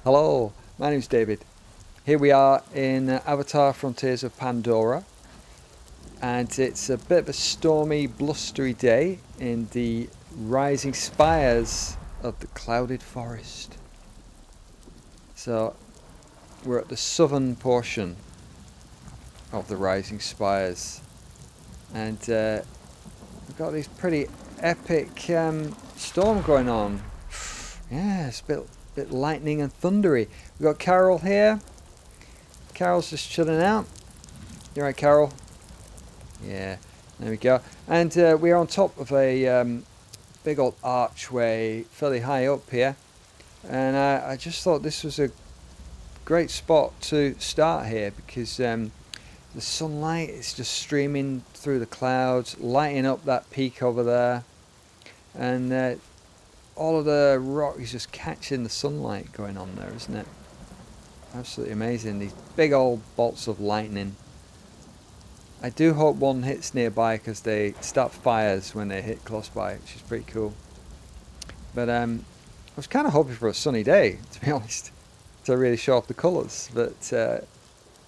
Hello, my name's David. Here we are in Avatar Frontiers of Pandora, and it's a bit of a stormy, blustery day in the Rising Spires of the clouded forest. So we're at the southern portion of the Rising Spires, and we've got this pretty epic storm going on. Yeah, it's a bit lightning and thundery. We've got Carol here. Carol's just chilling out. You right, Carol? Yeah, there we go. And we're on top of a big old archway, fairly high up here. And I just thought this was a great spot to start here because the sunlight is just streaming through the clouds, lighting up that peak over there. And all of the rock is just catching the sunlight going on there, isn't it? Absolutely amazing. These big old bolts of lightning. I do hope one hits nearby because they start fires when they hit close by, which is pretty cool. But I was kind of hoping for a sunny day, to be honest, to really show off the colours. But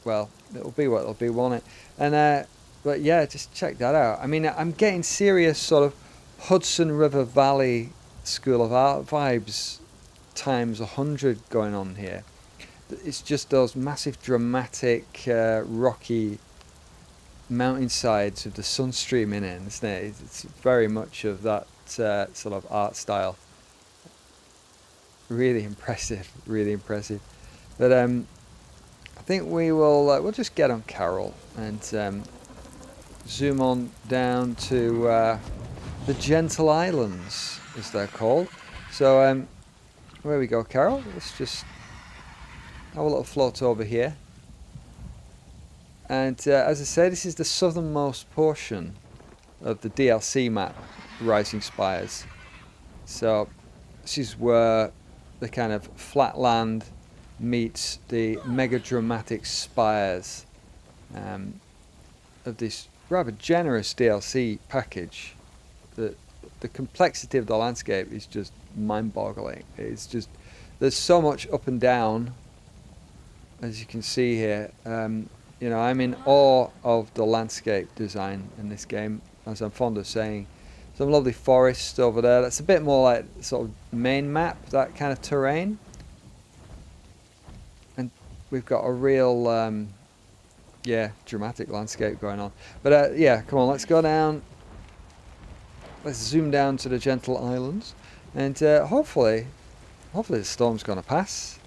well, it'll be what it'll be, won't it? And but yeah, just check that out. I mean, I'm getting serious sort of Hudson River Valley School of Art vibes times 100 going on here. It's just those massive, dramatic, rocky mountainsides with the sun streaming in, isn't it? It's very much of that sort of art style. Really impressive, really impressive. But I think we'll just get on Carol and zoom on down to the Gentle Islands, as they're called. So where we go, Carol? Let's just have a little float over here. And as I say, this is the southernmost portion of the DLC map, Rising Spires. So this is where the kind of flat land meets the mega dramatic spires of this rather generous DLC package. The complexity of the landscape is just mind-boggling. It's just, there's so much up and down, as you can see here. You know, I'm in awe of the landscape design in this game, as I'm fond of saying. Some lovely forest over there. That's a bit more like sort of main map, that kind of terrain. And we've got a real, yeah, dramatic landscape going on. But yeah, come on, let's go down. Let's zoom down to the Gentle Islands. And hopefully the storm's going to pass.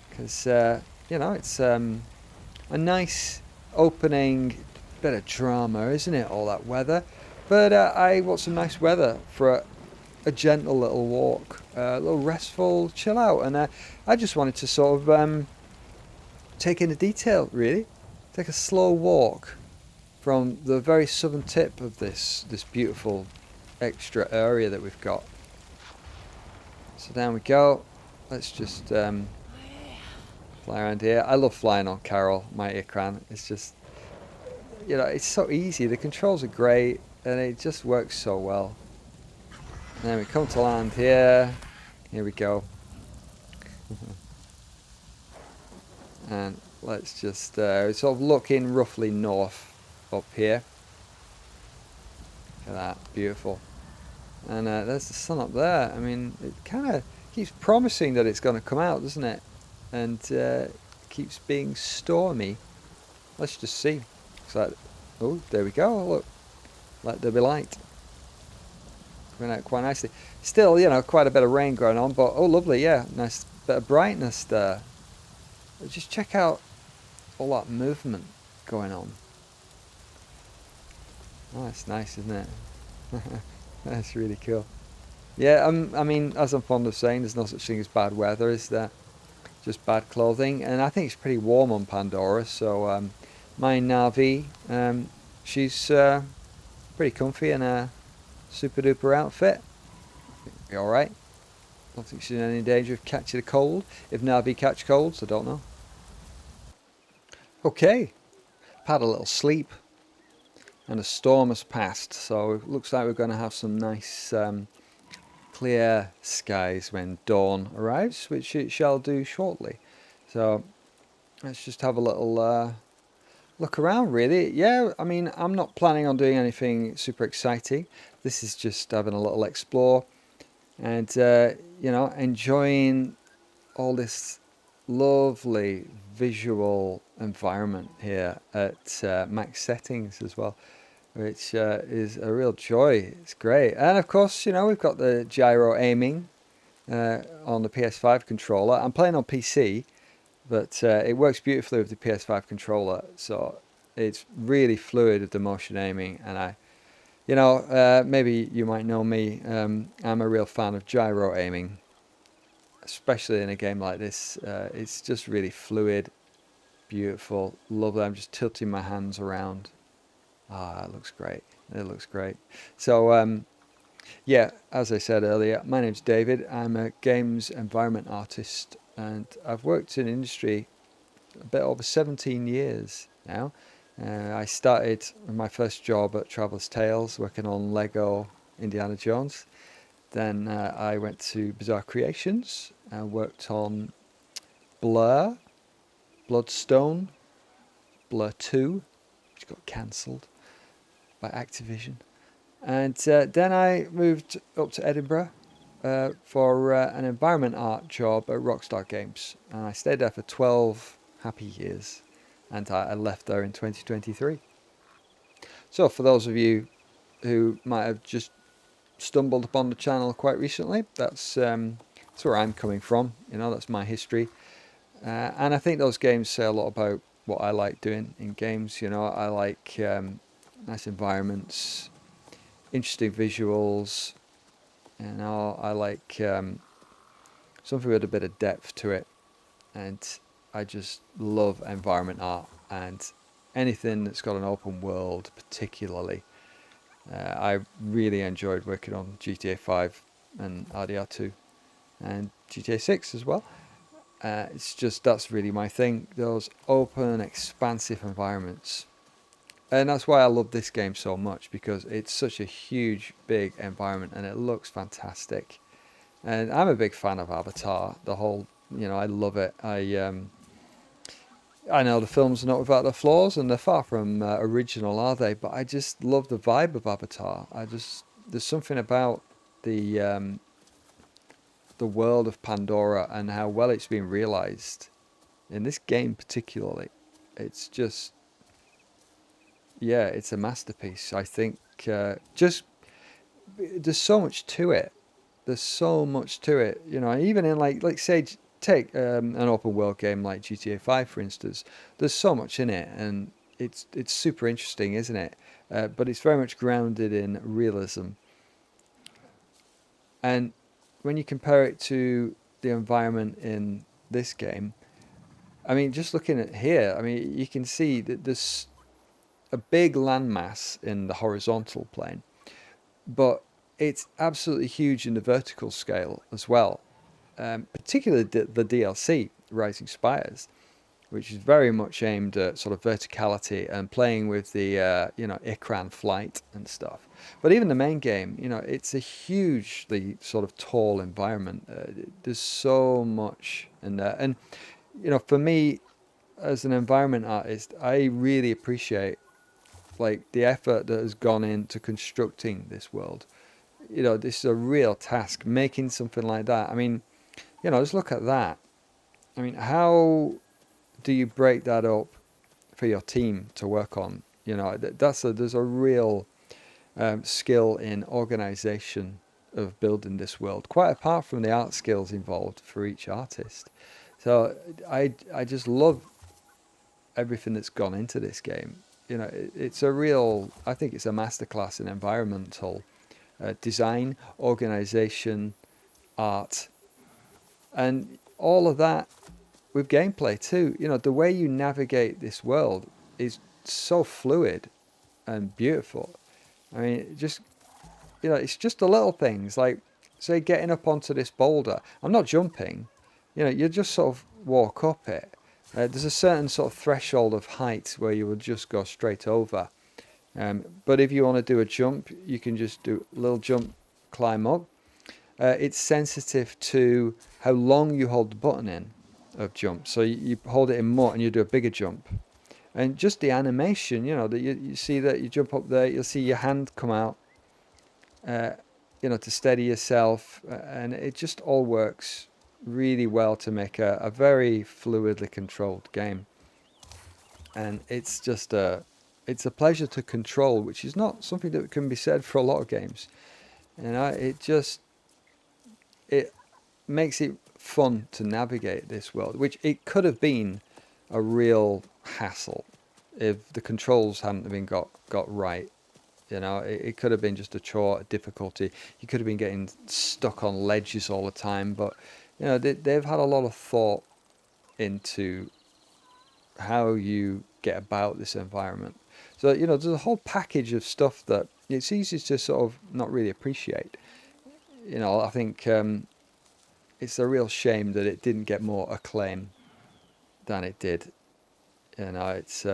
Because, you know, it's a nice opening bit of drama, isn't it, all that weather? But I want some nice weather for a gentle little walk, a little restful chill out. And I just wanted to sort of take in the detail, really. Take a slow walk from the very southern tip of this beautiful extra area that we've got. So down we go. Let's just fly around here. I love flying on Carol, my Ikran. It's just, you know, it's so easy. The controls are great and it just works so well. And then we come to land here. Here we go. And let's just sort of look in roughly north up here. Look at that, beautiful. And there's the sun up there. I mean, it kind of keeps promising that it's going to come out, doesn't it? And keeps being stormy. Let's just see. So, oh, there we go. Look, let there be light. Coming out quite nicely. Still, you know, quite a bit of rain going on, but oh, lovely, yeah, nice bit of brightness there. But just check out all that movement going on. Oh, that's nice, isn't it? That's really cool. Yeah, I mean, as I'm fond of saying, there's no such thing as bad weather, is there? Just bad clothing. And I think it's pretty warm on Pandora, so my Navi, she's pretty comfy in a super duper outfit. Be alright. Don't think she's in any danger of catching a cold. If Navi catch colds, I don't know. Okay, I've had a little sleep and a storm has passed, so it looks like we're going to have some nice clear skies when dawn arrives, which it shall do shortly. So let's just have a little look around, really. Yeah, I mean, I'm not planning on doing anything super exciting. This is just having a little explore and, you know, enjoying all this lovely visual environment here at max settings as well, which is a real joy. It's great. And of course, you know, we've got the gyro aiming on the PS5 controller. I'm playing on PC, but it works beautifully with the PS5 controller, so it's really fluid with the motion aiming. And you know, maybe you might know me, I'm a real fan of gyro aiming, especially in a game like this. It's just really fluid, beautiful, lovely. I'm just tilting my hands around. Ah, it looks great. It looks great. So, yeah, as I said earlier, my name's David. I'm a games environment artist, and I've worked in industry a bit over 17 years now. I started my first job at Traveller's Tales, working on Lego Indiana Jones. Then I went to Bizarre Creations and worked on Blur, Bloodstone, Blur 2, which got cancelled by Activision. And then I moved up to Edinburgh for an environment art job at Rockstar Games. And I stayed there for 12 happy years. And I left there in 2023. So for those of you who might have just stumbled upon the channel quite recently, that's where I'm coming from. You know, that's my history. And I think those games say a lot about what I like doing in games. You know, I like nice environments, interesting visuals. You know, I like something with a bit of depth to it. And I just love environment art and anything that's got an open world particularly. I really enjoyed working on GTA 5 and RDR2 and GTA 6 as well. It's just, that's really my thing, those open, expansive environments. And that's why I love this game so much, because it's such a huge, big environment and it looks fantastic. And I'm a big fan of Avatar, the whole, you know, I love it. I know the films are not without their flaws, and they're far from original, are they? But I just love the vibe of Avatar. There's something about the world of Pandora and how well it's been realized in this game particularly. It's just, yeah, it's a masterpiece. I think just there's so much to it. There's so much to it. You know, even in like say take an open world game like GTA 5 for instance. There's so much in it, and it's super interesting, isn't it? But it's very much grounded in realism. And when you compare it to the environment in this game, I mean, just looking at here, I mean, you can see that there's a big landmass in the horizontal plane, but it's absolutely huge in the vertical scale as well. Particularly the DLC, Rising Spires, which is very much aimed at sort of verticality and playing with the you know, Ikran flight and stuff. But even the main game, you know, it's a hugely sort of tall environment. There's so much in there, and you know, for me as an environment artist, I really appreciate like the effort that has gone into constructing this world. You know, this is a real task making something like that. I mean, you know, just look at that. I mean, how do you break that up for your team to work on? You know, there's a real skill in organization of building this world, quite apart from the art skills involved for each artist. So I just love everything that's gone into this game. You know, it's a real, I think it's a masterclass in environmental design, organization, art, and all of that with gameplay too. You know, the way you navigate this world is so fluid and beautiful. I mean, just, you know, it's just the little things like, say, getting up onto this boulder. I'm not jumping. You know, you just sort of walk up it. There's a certain sort of threshold of height where you would just go straight over. But if you want to do a jump, you can just do a little jump, climb up. it's sensitive to how long you hold the button in of jump. So you hold it in more and you do a bigger jump. And just the animation, you know, that you see that you jump up there, you'll see your hand come out, you know, to steady yourself. And it just all works really well to make a very fluidly controlled game. And it's just it's a pleasure to control, which is not something that can be said for a lot of games. You know, it makes it fun to navigate this world, which it could have been a real hassle if the controls hadn't been got right. You know, it could have been just a chore, a difficulty. You could have been getting stuck on ledges all the time, but you know, they've had a lot of thought into how you get about this environment. So, you know, there's a whole package of stuff that it's easy to sort of not really appreciate. You know, I think it's a real shame that it didn't get more acclaim than it did. You know, it's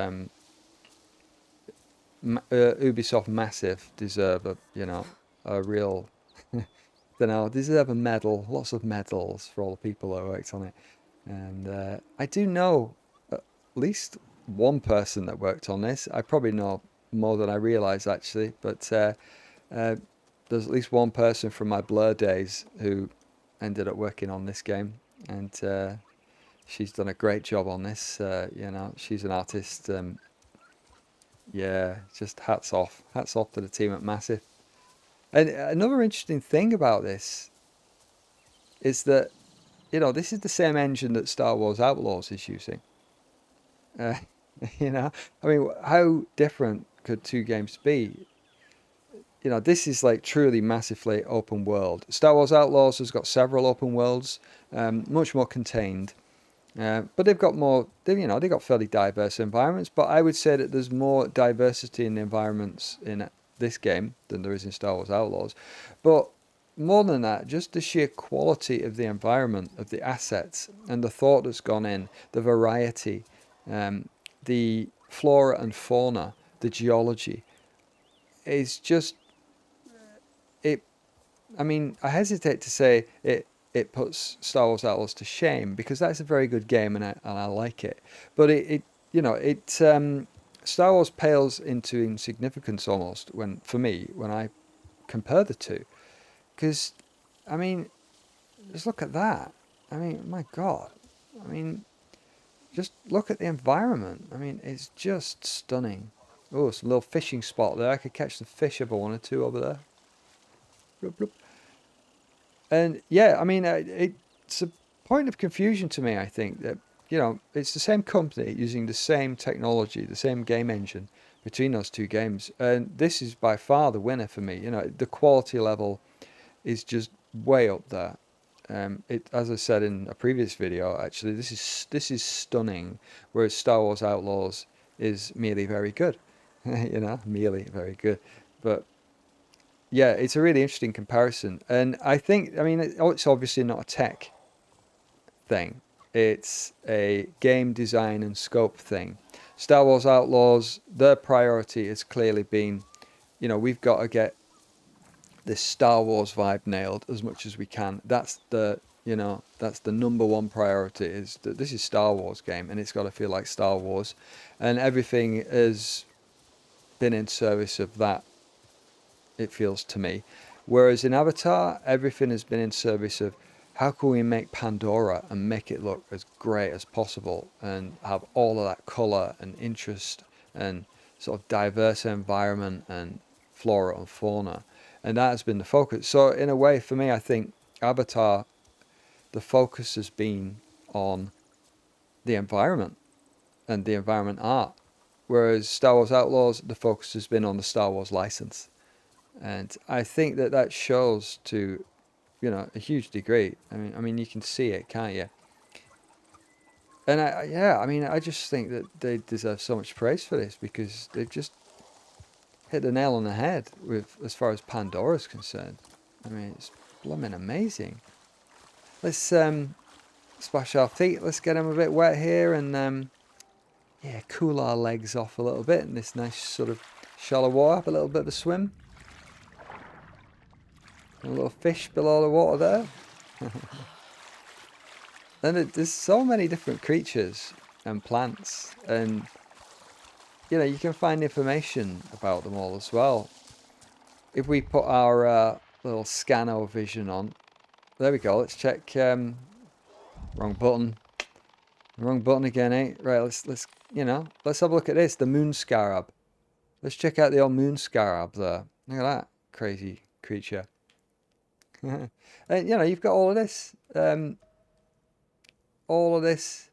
Ubisoft Massive deserve a real don't know, deserve a medal, lots of medals for all the people that worked on it. And I do know at least one person that worked on this. I probably know more than I realise actually, but there's at least one person from my Blur days who ended up working on this game, and she's done a great job on this. You know, she's an artist. Yeah, just hats off to the team at Massive. And another interesting thing about this is that, you know, this is the same engine that Star Wars Outlaws is using. Uh, you know, I mean, how different could two games be? You know, this is like truly massively open world. Star Wars Outlaws has got several open worlds, much more contained. But they've got more, you know, they've got fairly diverse environments. But I would say that there's more diversity in the environments in this game than there is in Star Wars Outlaws. But more than that, just the sheer quality of the environment, of the assets, and the thought that's gone in, the variety, the flora and fauna, the geology, is just it. I mean, I hesitate to say it puts Star Wars Outlaws to shame because that's a very good game and I like it. But it you know Star Wars pales into insignificance almost for me when I compare the two, because I mean just look at that. I mean, my God. I mean, just look at the environment. I mean, it's just stunning. Oh, some little fishing spot there. I could catch some fish if I wanted to over there. Bloop, bloop. And yeah, I mean, it's a point of confusion to me. I think that, you know, it's the same company using the same technology, the same game engine between those two games, and this is by far the winner for me. You know, the quality level is just way up there. As I said in a previous video, actually, this is stunning, whereas Star Wars Outlaws is merely very good. You know, merely very good, but yeah, it's a really interesting comparison. And I think, I mean, it's obviously not a tech thing. It's a game design and scope thing. Star Wars Outlaws, their priority has clearly been, you know, we've got to get this Star Wars vibe nailed as much as we can. That's the, you know, that's the number one priority, is that this is Star Wars game and it's got to feel like Star Wars. And everything has been in service of that, it feels to me. Whereas in Avatar, everything has been in service of how can we make Pandora and make it look as great as possible and have all of that colour and interest and sort of diverse environment and flora and fauna. And that has been the focus. So in a way, for me, I think Avatar, the focus has been on the environment and the environment art. Whereas Star Wars Outlaws, the focus has been on the Star Wars license. And I think that that shows to, you know, a huge degree. I mean, you can see it, can't you? And yeah, I mean, I just think that they deserve so much praise for this because they've just hit the nail on the head with as far as Pandora's concerned. I mean, it's blooming amazing. Let's splash our feet. Let's get them a bit wet here and yeah, cool our legs off a little bit in this nice sort of shallow water. Have a little bit of a swim. A little fish below the water there. And there's so many different creatures and plants, and you know, you can find information about them all as well. If we put our little scanner vision on, there we go. Let's check. Wrong button. Wrong button again, eh? Right. Let's you know, let's have a look at this. The moon scarab. Let's check out the old moon scarab there. Look at that crazy creature. And you know, you've got all of this. All of this.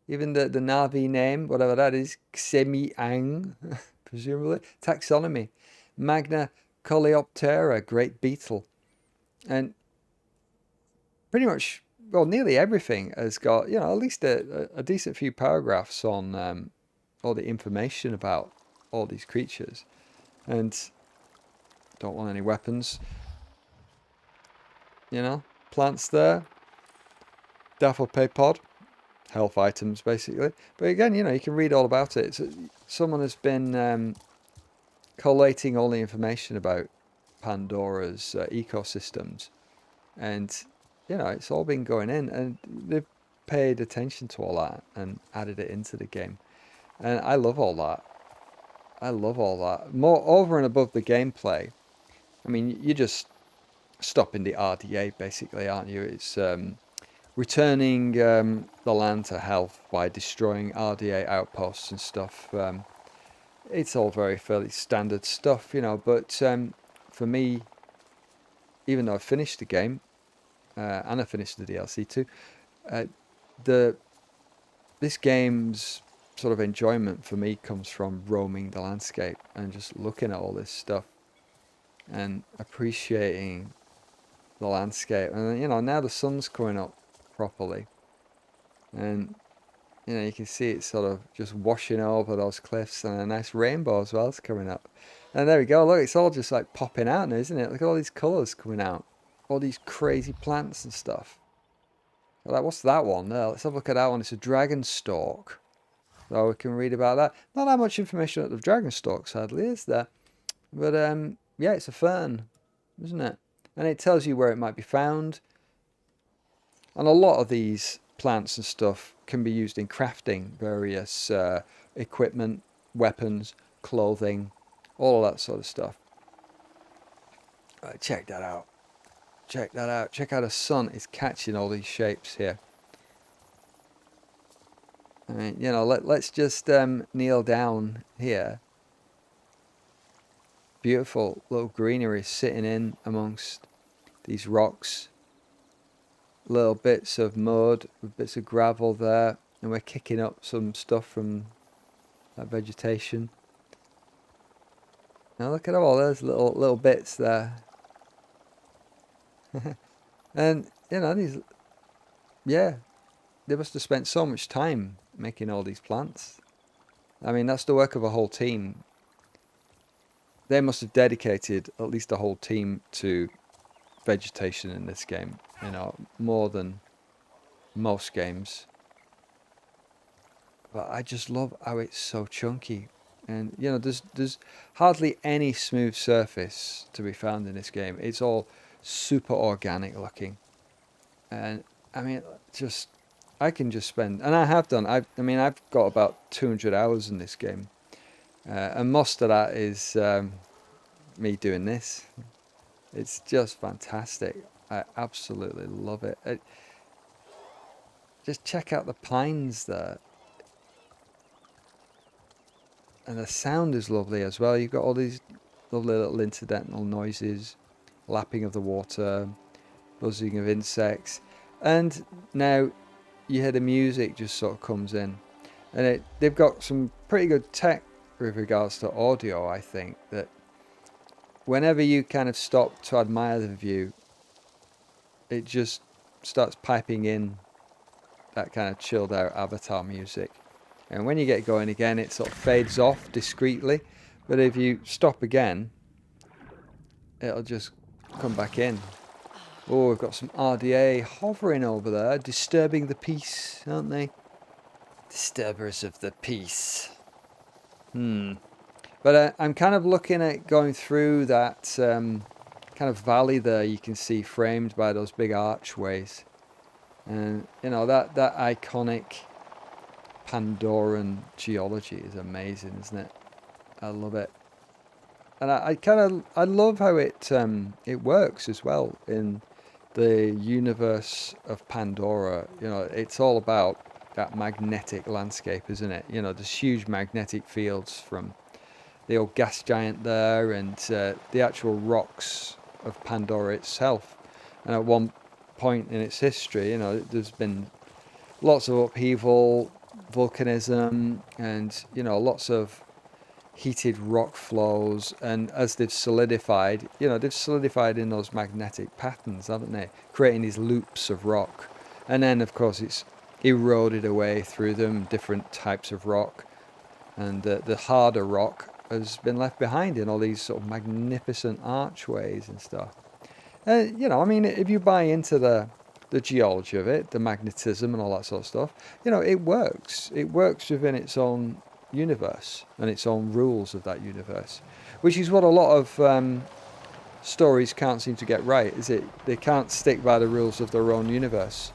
Even the Navi name, whatever that is, Xemi-ang, presumably. Taxonomy. Magna Coleoptera, great beetle. And pretty much, well, nearly everything has got, you know, at least a decent few paragraphs on all the information about all these creatures. And don't want any weapons. You know, plants there. Dafflepay health items, basically. But again, you know, you can read all about it. So someone has been collating all the information about Pandora's ecosystems. And, you know, it's all been going in. And they've paid attention to all that and added it into the game. And I love all that. I love all that. More over and above the gameplay. I mean, you're just stopping the RDA, basically, aren't you? It's returning the land to health by destroying RDA outposts and stuff. It's all very fairly standard stuff, you know, but for me, even though I finished the game, and I finished the DLC too, this game's sort of enjoyment for me comes from roaming the landscape and just looking at all this stuff and appreciating the landscape. And, you know, now the sun's coming up properly, and you know, you can see it sort of just washing over those cliffs, and a nice rainbow as well is coming up. And there we go, look, it's all just like popping out now, isn't it? Look at all these colours coming out, all these crazy plants and stuff. Like, what's that one there? Let's have a look at that one. It's a dragon stalk, so we can read about that. Not that much information about the dragon stalk, sadly, is there? But yeah, it's a fern, isn't it? And it tells you where it might be found. And a lot of these plants and stuff can be used in crafting various equipment, weapons, clothing, all of that sort of stuff. Right, check that out. Check that out. Check how the sun is catching all these shapes here. I mean, you know, let's just kneel down here. Beautiful little greenery sitting in amongst these rocks. Little bits of mud, bits of gravel there, and we're kicking up some stuff from that vegetation. Now look at all those little bits there. And you know, these, yeah, they must have spent so much time making all these plants. I mean, that's the work of a whole team. They must have dedicated at least a whole team to vegetation in this game, you know, more than most games. But I just love how it's so chunky, and you know, there's hardly any smooth surface to be found in this game. It's all super organic looking, and I mean, just I can just spend, and I have done. I mean, I've got about 200 hours in this game, and most of that is me doing this. It's just fantastic. I absolutely love it. Just check out the pines there. And the sound is lovely as well. You've got all these lovely little incidental noises, lapping of the water, buzzing of insects. And now you hear the music just sort of comes in. And they've got some pretty good tech with regards to audio, I think, that whenever you kind of stop to admire the view, it just starts piping in that kind of chilled out Avatar music. And when you get going again, it sort of fades off discreetly. But if you stop again, it'll just come back in. Oh, we've got some RDA hovering over there, disturbing the peace, aren't they? Disturbers of the peace. But I'm kind of looking at going through that kind of valley there you can see framed by those big archways. And, you know, that iconic Pandoran geology is amazing, isn't it? I love it. And I love how it works as well in the universe of Pandora. You know, it's all about that magnetic landscape, isn't it? You know, there's huge magnetic fields from the old gas giant there, and the actual rocks of Pandora itself. And at one point in its history, you know, there's been lots of upheaval, volcanism, and, you know, lots of heated rock flows. And as they've solidified, you know, they've solidified in those magnetic patterns, haven't they? Creating these loops of rock. And then, of course, it's eroded away through them, different types of rock. And the harder rock has been left behind in all these sort of magnificent archways and stuff. You know, I mean, if you buy into the geology of it, the magnetism and all that sort of stuff, you know, it works. It works within its own universe and its own rules of that universe, which is what a lot of stories can't seem to get right, is it? They can't stick by the rules of their own universe,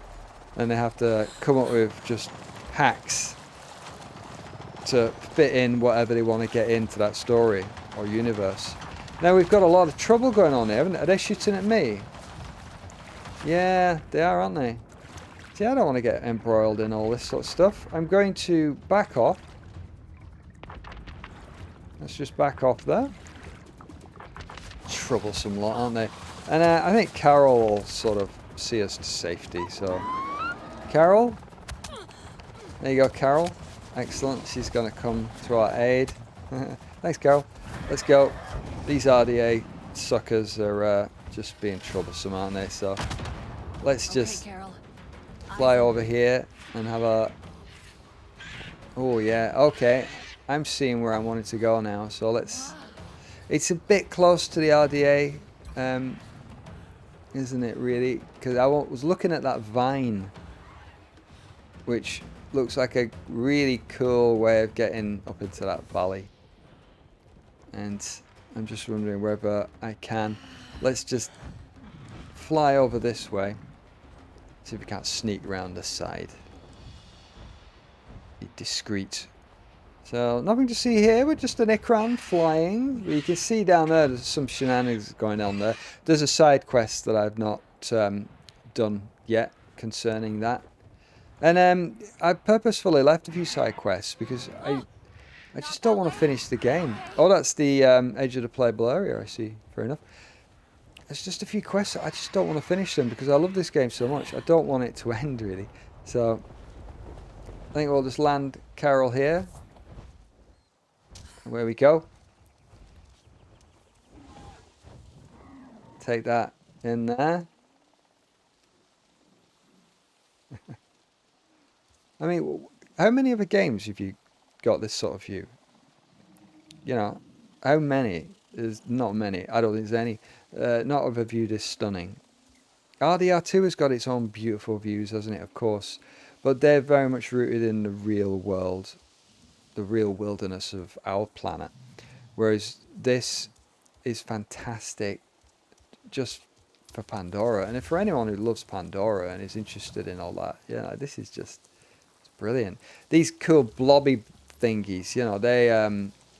and they have to come up with just hacks to fit in whatever they want to get into that story or universe. Now we've got a lot of trouble going on here, haven't they? Are they shooting at me? Yeah, they are, aren't they? See, I don't want to get embroiled in all this sort of stuff. I'm going to back off. Let's just back off there. Troublesome lot, aren't they? And I think Carol will sort of see us to safety, so... Carol? There you go, Carol. Excellent. She's going to come to our aid. Thanks, Carol. Let's go. These RDA suckers are just being troublesome, aren't they? So let's just fly over here and have a... Oh, yeah. Okay. I'm seeing where I wanted to go now. So let's... It's a bit close to the RDA, isn't it, really? Because I was looking at that vine, which looks like a really cool way of getting up into that valley. And I'm just wondering whether I can. Let's just fly over this way. See if we can't sneak around the side. Be discreet. So, nothing to see here. We're just an Ikran flying. You can see down there there's some shenanigans going on there. There's a side quest that I've not done yet concerning that. And I purposefully left a few side quests because I just don't want to finish the game. Oh, that's the edge of the playable area, I see. Fair enough. There's just a few quests. I just don't want to finish them because I love this game so much. I don't want it to end, really. So, I think we'll just land Carol here. Where we go. Take that in there. I mean, how many other games have you got this sort of view? You know, how many? There's not many. I don't think there's any. Not of a view this stunning. RDR2 has got its own beautiful views, hasn't it? Of course. But they're very much rooted in the real world. The real wilderness of our planet. Whereas this is fantastic just for Pandora. And for anyone who loves Pandora and is interested in all that, yeah, this is just... brilliant. These cool blobby thingies, you know, they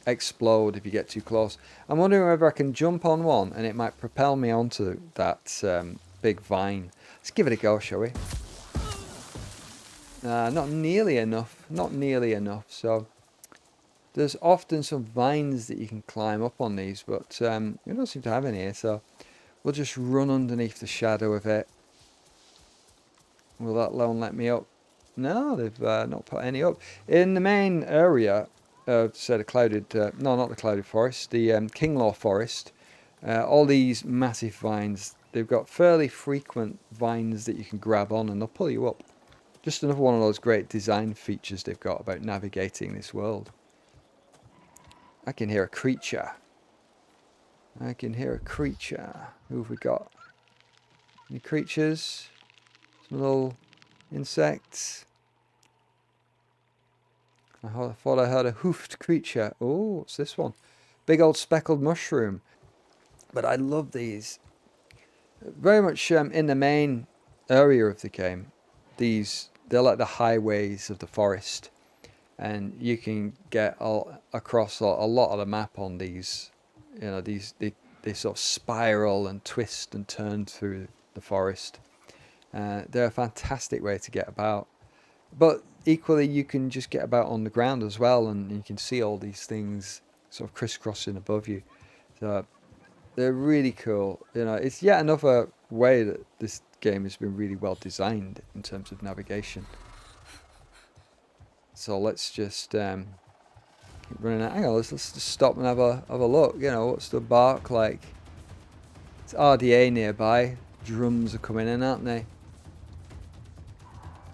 explode if you get too close. I'm wondering whether I can jump on one and it might propel me onto that big vine. Let's give it a go, shall we? Not nearly enough. Not nearly enough. So there's often some vines that you can climb up on these, but we don't seem to have any here. So we'll just run underneath the shadow of it. Will that alone let me up? No, they've not put any up. In the main area, say the clouded, no, not the clouded forest, the Kinglaw forest, all these massive vines, they've got fairly frequent vines that you can grab on and they'll pull you up. Just another one of those great design features they've got about navigating this world. I can hear a creature. I can hear a creature. Who have we got? Any creatures? Some little insects. I thought I heard a hoofed creature. Oh, what's this one? Big old speckled mushroom. But I love these very much in the main area of the game. They're like the highways of the forest, and you can get across a lot of the map on these. You know, they sort of spiral and twist and turn through the forest. They're a fantastic way to get about. But equally, you can just get about on the ground as well, and you can see all these things sort of crisscrossing above you. So they're really cool. You know, it's yet another way that this game has been really well designed in terms of navigation. So let's just keep running out. Hang on, let's just stop and have a look. You know, what's the bark like? It's RDA nearby. Drums are coming in, aren't they?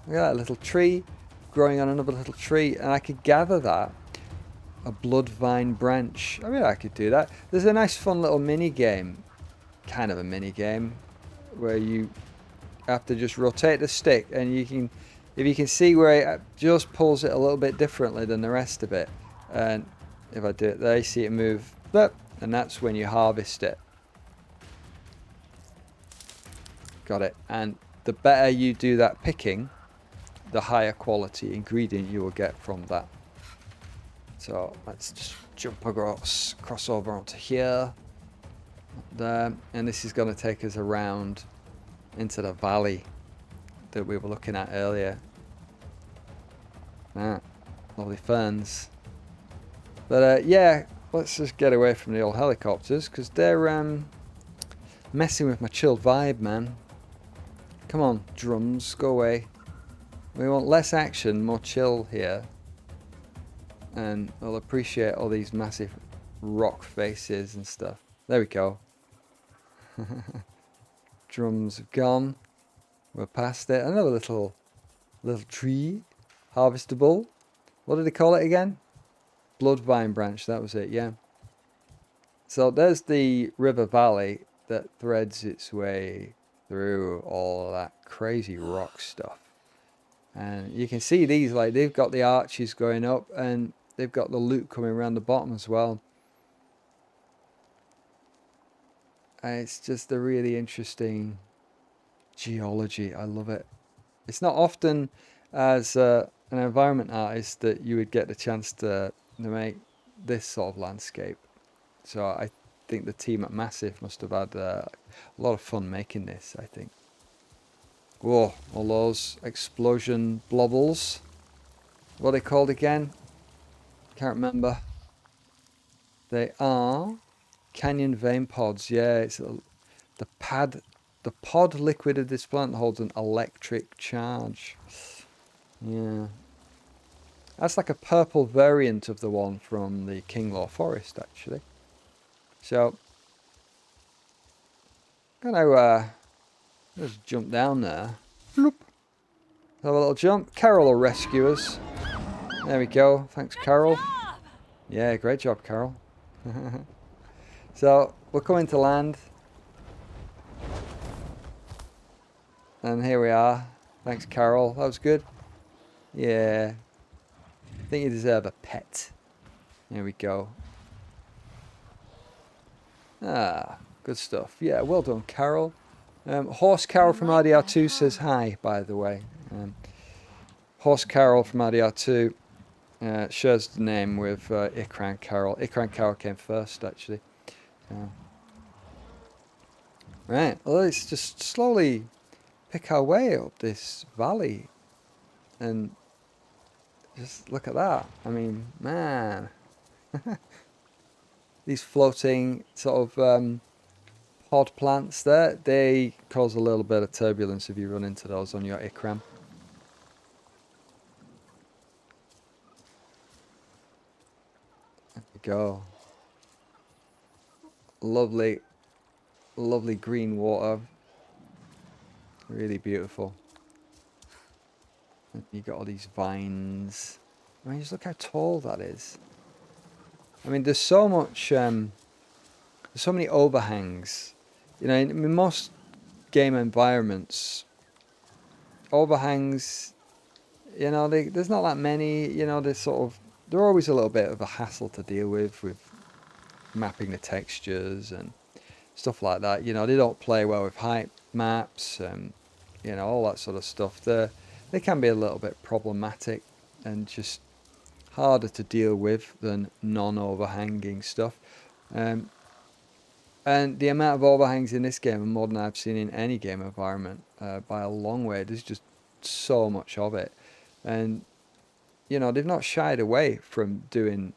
Look at that little tree growing on another little tree, and I could gather that a blood vine branch. I mean, I could do that. There's a nice fun little mini game, kind of a mini game, where you have to just rotate the stick, and you can, if you can see where it just pulls it a little bit differently than the rest of it, and if I do it there, you see it move, and that's when you harvest it. Got it. And the better you do that picking, the higher quality ingredient you will get from that. So let's just jump across, cross over onto here, there, and this is going to take us around into the valley that we were looking at earlier. Lovely ferns. But yeah, let's just get away from the old helicopters, because they're messing with my chilled vibe, man. Come on, drums, go away. We want less action, more chill here. And I'll appreciate all these massive rock faces and stuff. There we go. Drums have gone. We're past it. Another little tree. Harvestable. What did they call it again? Blood vine branch, that was it, yeah. So there's the river valley that threads its way through all of that crazy rock stuff. And you can see these, like, they've got the arches going up, and they've got the loop coming around the bottom as well. And it's just a really interesting geology. I love it. It's not often as an environment artist that you would get the chance to make this sort of landscape. So I think the team at Massive must have had a lot of fun making this, I think. Whoa, all those explosion blobbles. What are they called again? Can't remember. They are canyon vein pods. Yeah, it's the pod liquid of this plant holds an electric charge. Yeah. That's like a purple variant of the one from the Kinglore Forest, actually. So, I'm gonna just jump down there. Bloop. Have a little jump. Carol will rescue us. There we go. Thanks, Carol. Yeah, great job, Carol. So, we're coming to land. And here we are. Thanks, Carol. That was good. Yeah. I think you deserve a pet. There we go. Ah, good stuff. Yeah, well done, Carol. Horse Carol from RDR2 says hi, by the way. Horse Carol from RDR2 shares the name with Ikran Carol. Ikran Carol came first, actually. Right, well, let's just slowly pick our way up this valley. And just look at that. I mean, man. These floating sort of pod plants there, they cause a little bit of turbulence if you run into those on your Ikram. There we go. Lovely, lovely green water. Really beautiful. And you got all these vines. I mean, just look how tall that is. I mean, there's so much, there's so many overhangs. You know, in most game environments, overhangs, you know, there's not that many, you know, they're always a little bit of a hassle to deal with mapping the textures and stuff like that. You know, they don't play well with height maps and, you know, all that sort of stuff. They can be a little bit problematic and just harder to deal with than non-overhanging stuff. And the amount of overhangs in this game are more than I've seen in any game environment by a long way. There's just so much of it. And, you know, they've not shied away from doing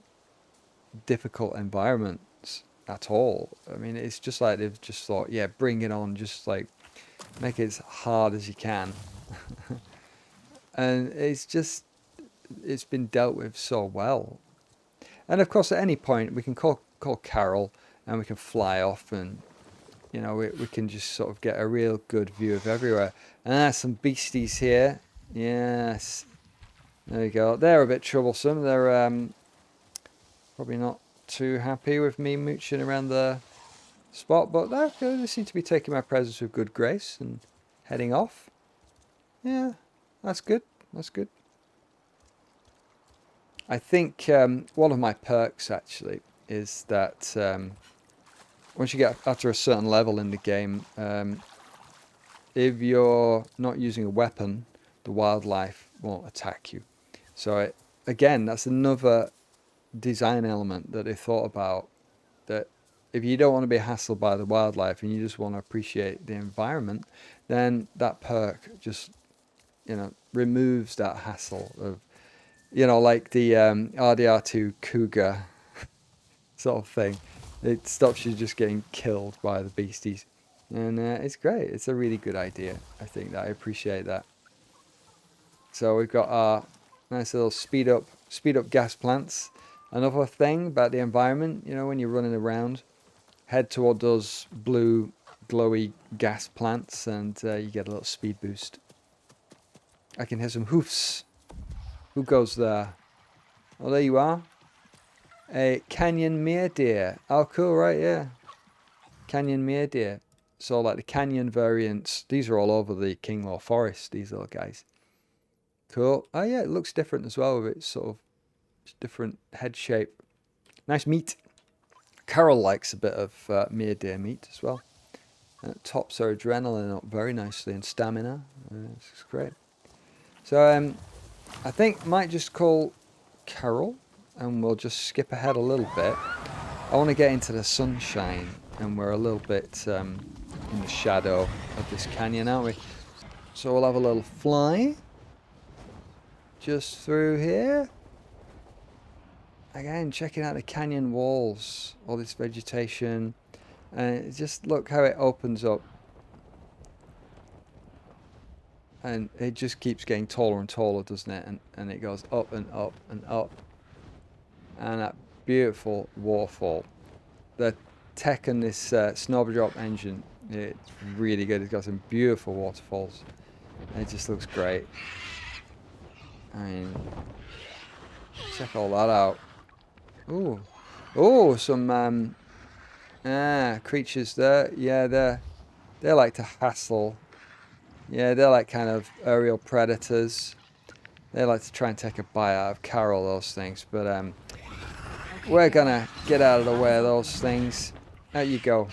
difficult environments at all. I mean, it's just like they've just thought, yeah, bring it on, just like make it as hard as you can. And it's been dealt with so well. And of course, at any point, we can call Carol and we can fly off, and, you know, we can just sort of get a real good view of everywhere. And there's some beasties here. Yes. There you go. They're a bit troublesome. They're probably not too happy with me mooching around the spot, but they seem to be taking my presence with good grace and heading off. Yeah, that's good. That's good. I think one of my perks actually is that once you get after a certain level in the game, if you're not using a weapon, the wildlife won't attack you. So again, that's another design element that they thought about, that if you don't want to be hassled by the wildlife and you just want to appreciate the environment, then that perk just, you know, removes that hassle of, you know, like the RDR2 Cougar sort of thing. It stops you just getting killed by the beasties. And it's great. It's a really good idea. I think that I appreciate that. So we've got our nice little speed up gas plants. Another thing about the environment, you know, when you're running around, head toward those blue glowy gas plants and you get a little speed boost. I can hear some hoofs. Who goes there? Oh, there you are. A canyon mare deer. Oh, cool, right? Yeah. Canyon mare deer. So, like the canyon variants, these are all over the Kinglore Forest, these little guys. Cool. Oh, yeah, it looks different as well with its sort of different head shape. Nice meat. Carol likes a bit of mare deer meat as well. And it tops her adrenaline up very nicely and stamina. It's great. So, I think I might just call Carol and we'll just skip ahead a little bit. I want to get into the sunshine and we're a little bit in the shadow of this canyon, aren't we? So we'll have a little fly just through here. Again, checking out the canyon walls, all this vegetation, and just look how it opens up. And it just keeps getting taller and taller, doesn't it? And it goes up and up and up. And that beautiful waterfall. The tech on this Snowdrop engine, it's really good. It's got some beautiful waterfalls. And it just looks great. I mean, check all that out. Ooh. Oh, some creatures there. Yeah, they like to hassle. Yeah, they're like kind of aerial predators. They like to try and take a bite out of Carol, those things. But we're gonna get out of the way of those things. There you go.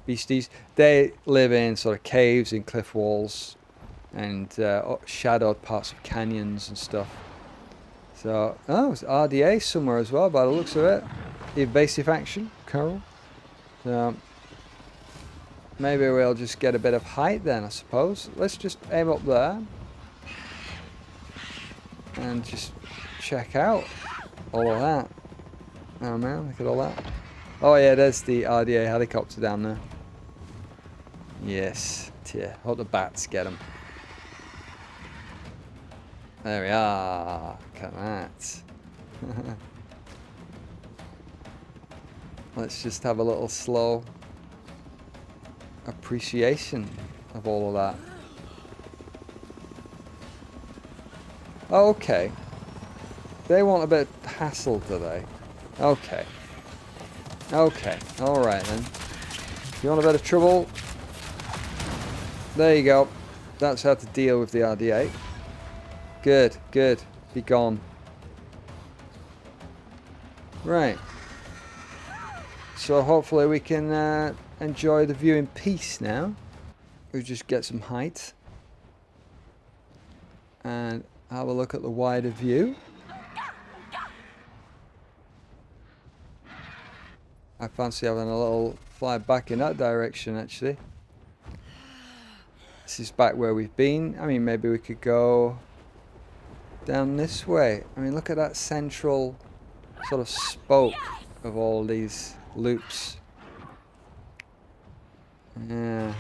Beasties. They live in sort of caves in cliff walls and shadowed parts of canyons and stuff. So, oh, it's RDA somewhere as well by the looks of it. Evasive action, Carol. So, maybe we'll just get a bit of height then, I suppose. Let's just aim up there. And just check out all of that. Oh man, look at all that. Oh yeah, there's the RDA helicopter down there. Yes. Yeah, hope the bats get them. There we are. Look at that. Let's just have a little slow appreciation of all of that. Oh, okay. They want a bit of hassle, do they? Okay. Okay. Alright then. You want a bit of trouble? There you go. That's how to deal with the RDA. Good, good. Be gone. Right. So hopefully we can enjoy the view in peace now. We'll just get some height and have a look at the wider view. I fancy having a little fly back in that direction, actually. This is back where we've been. I mean, maybe we could go down this way. I mean, look at that central sort of spoke of all these loops. Yeah.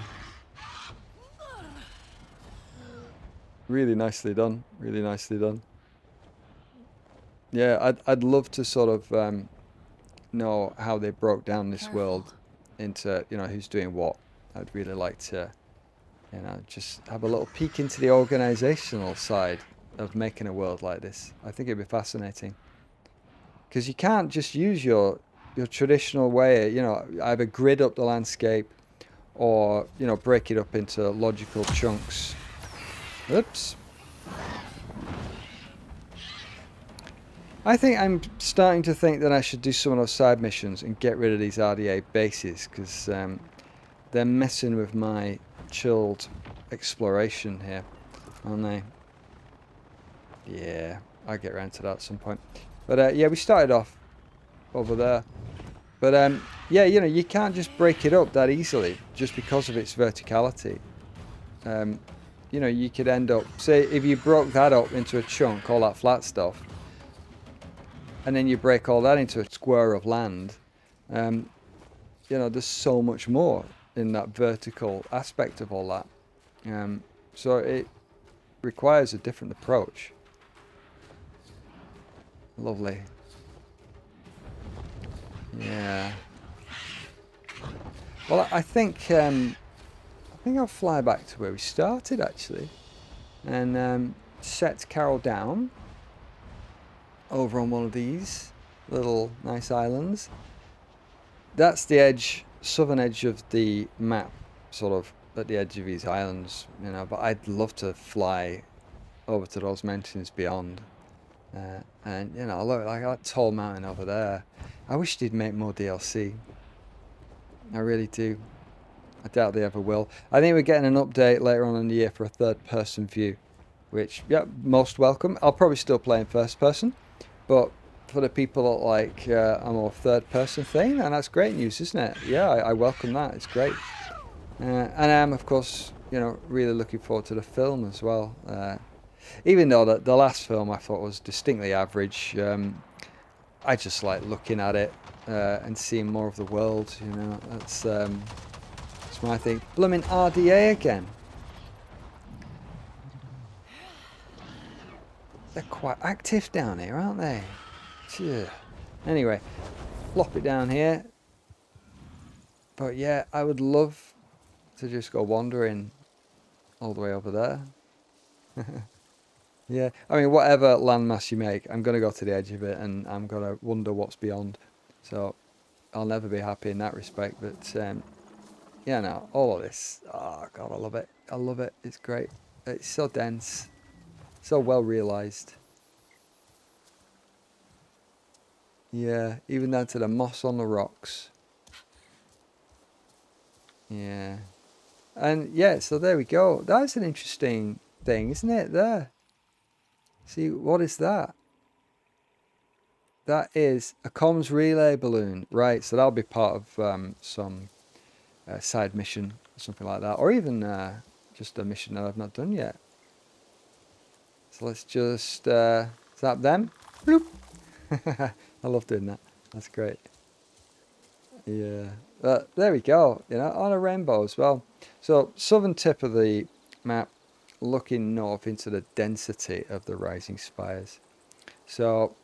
Really nicely done. Really nicely done. Yeah, I'd love to sort of know how they broke down this world into, you know, who's doing what. I'd really like to, you know, just have a little peek into the organizational side of making a world like this. I think it'd be fascinating. Because you can't just use your traditional way, you know, either grid up the landscape or, you know, break it up into logical chunks. Oops. I think I'm starting to think that I should do some of those side missions and get rid of these RDA bases, because they're messing with my chilled exploration here, aren't they? Yeah, I'll get around to that at some point. But yeah, we started off over there. But yeah, you know, you can't just break it up that easily just because of its verticality. You know, you could end up, say, if you broke that up into a chunk, all that flat stuff, and then you break all that into a square of land, you know, there's so much more in that vertical aspect of all that. So it requires a different approach. Lovely. Yeah. Well, I think I'll fly back to where we started, actually, and set Carol down over on one of these little nice islands. That's the edge, southern edge of the map, sort of at the edge of these islands, you know, but I'd love to fly over to those mountains beyond. And, you know, look, like that tall mountain over there. I wish they'd make more DLC. I really do. I doubt they ever will. I think we're getting an update later on in the year for a third-person view, which, yeah, most welcome. I'll probably still play in first person, but for the people that like a more third-person thing, and that's great news, isn't it? Yeah, I welcome that. It's great. And I'm, of course, you know, really looking forward to the film as well. Even though the last film I thought was distinctly average, I just like looking at it and seeing more of the world, you know. That's my thing. Blooming RDA again. They're quite active down here, aren't they? Phew. Anyway, flop it down here. But yeah, I would love to just go wandering all the way over there. Yeah, I mean, whatever landmass you make, I'm going to go to the edge of it and I'm going to wonder what's beyond. So I'll never be happy in that respect. But yeah, no, all of this, oh God, I love it. I love it. It's great. It's so dense, so well realised. Yeah, even down to the moss on the rocks. Yeah. And yeah, so there we go. That's an interesting thing, isn't it, there? See, what is that? That is a comms relay balloon. Right, so that'll be part of some side mission or something like that. Or even just a mission that I've not done yet. So let's just zap them. Bloop. I love doing that. That's great. Yeah. But there we go. You know, on a rainbow as well. So southern tip of the map, looking north into the density of the Rising Spires. So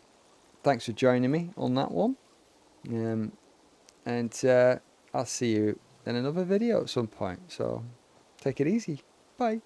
thanks for joining me on that one. And I'll see you in another video at some point. So take it easy. Bye.